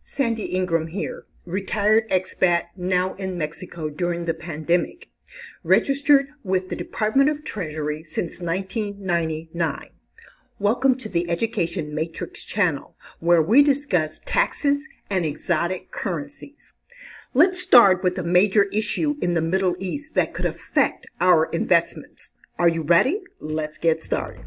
Sandy Ingram here, retired expat now in Mexico during the pandemic, registered with the Department of Treasury since 1999. Welcome to the Education Matrix channel, where we discuss taxes and exotic currencies. Let's start with a major issue in the Middle East that could affect our investments. Are you ready? Let's get started.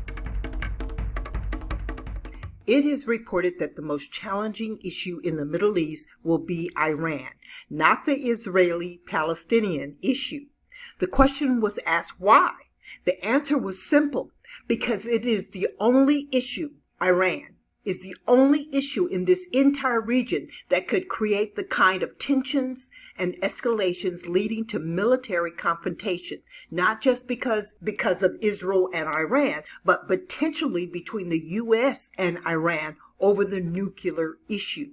It is reported that the most challenging issue in the Middle East will be Iran, not the Israeli-Palestinian issue. The question was asked why. The answer was simple, because it is the only issue, Iran is the only issue in this entire region that could create the kind of tensions and escalations leading to military confrontation, not just because of Israel and Iran, but potentially between the U.S. and Iran over the nuclear issue.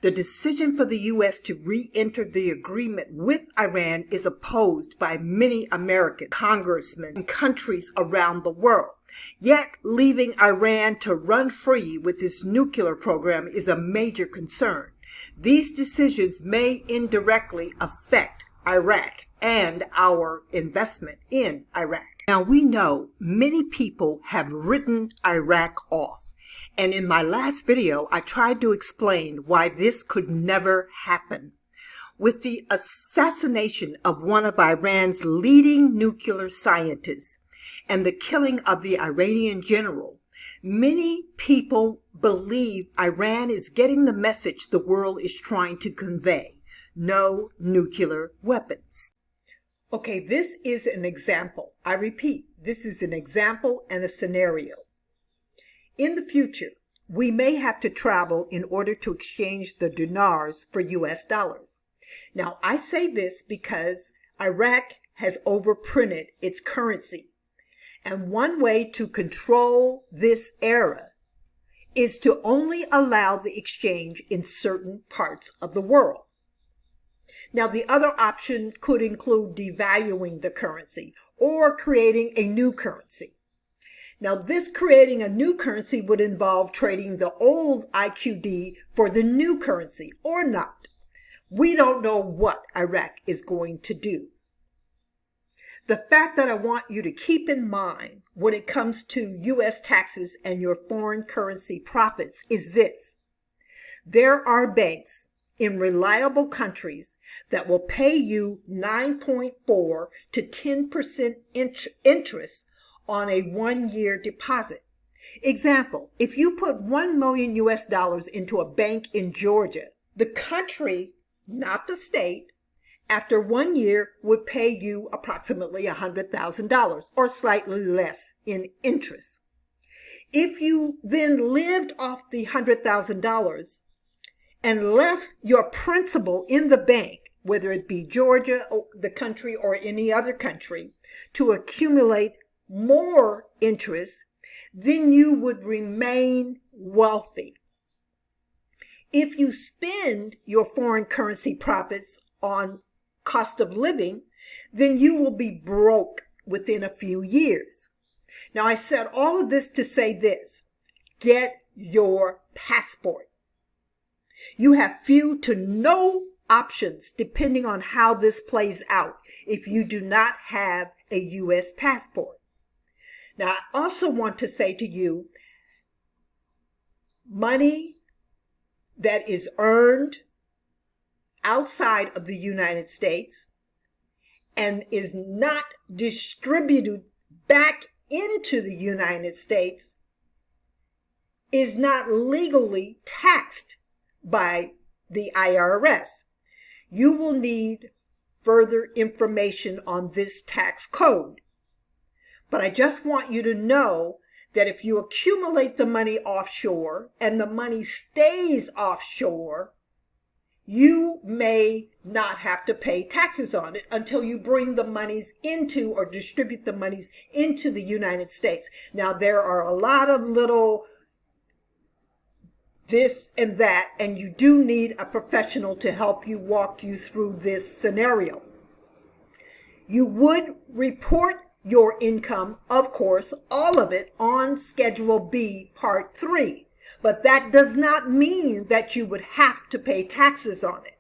The decision for the U.S. to re-enter the agreement with Iran is opposed by many American congressmen and countries around the world. Yet, leaving Iran to run free with its nuclear program is a major concern. These decisions may indirectly affect Iraq and our investment in Iraq. Now, we know many people have written Iraq off. And in my last video, I tried to explain why this could never happen. With the assassination of one of Iran's leading nuclear scientists and the killing of the Iranian general, many people believe Iran is getting the message the world is trying to convey: no nuclear weapons. Okay, this is an example. I repeat, this is an example and a scenario. In the future, we may have to travel in order to exchange the dinars for US dollars. Now, I say this because Iraq has overprinted its currency. And one way to control this era is to only allow the exchange in certain parts of the world. Now, the other option could include devaluing the currency or creating a new currency. Now, this creating a new currency would involve trading the old IQD for the new currency or not. We don't know what Iraq is going to do. The fact that I want you to keep in mind when it comes to U.S. taxes and your foreign currency profits is this: there are banks in reliable countries that will pay you 9.4 to 10% interest on a 1-year deposit. Example, if you put $1 million US dollars into a bank in Georgia, the country, not the state, after 1 year would pay you approximately $100,000 or slightly less in interest. If you then lived off the $100,000 and left your principal in the bank, whether it be Georgia, or the country, or any other country, to accumulate more interest, then you would remain wealthy. If you spend your foreign currency profits on cost of living, then you will be broke within a few years. Now, I said all of this to say this: get your passport. You have few to no options depending on how this plays out if you do not have a U.S. passport. Now, I also want to say to you, money that is earned outside of the United States and is not distributed back into the United States is not legally taxed by the IRS. You will need further information on this tax code. But I just want you to know that if you accumulate the money offshore and the money stays offshore, you may not have to pay taxes on it until you bring the monies into or distribute the monies into the United States. Now, there are a lot of little this and that, and you do need a professional to help you walk you through this scenario. You would report your income, of course, all of it, on Schedule B, Part 3. but that does not mean that you would have to pay taxes on it.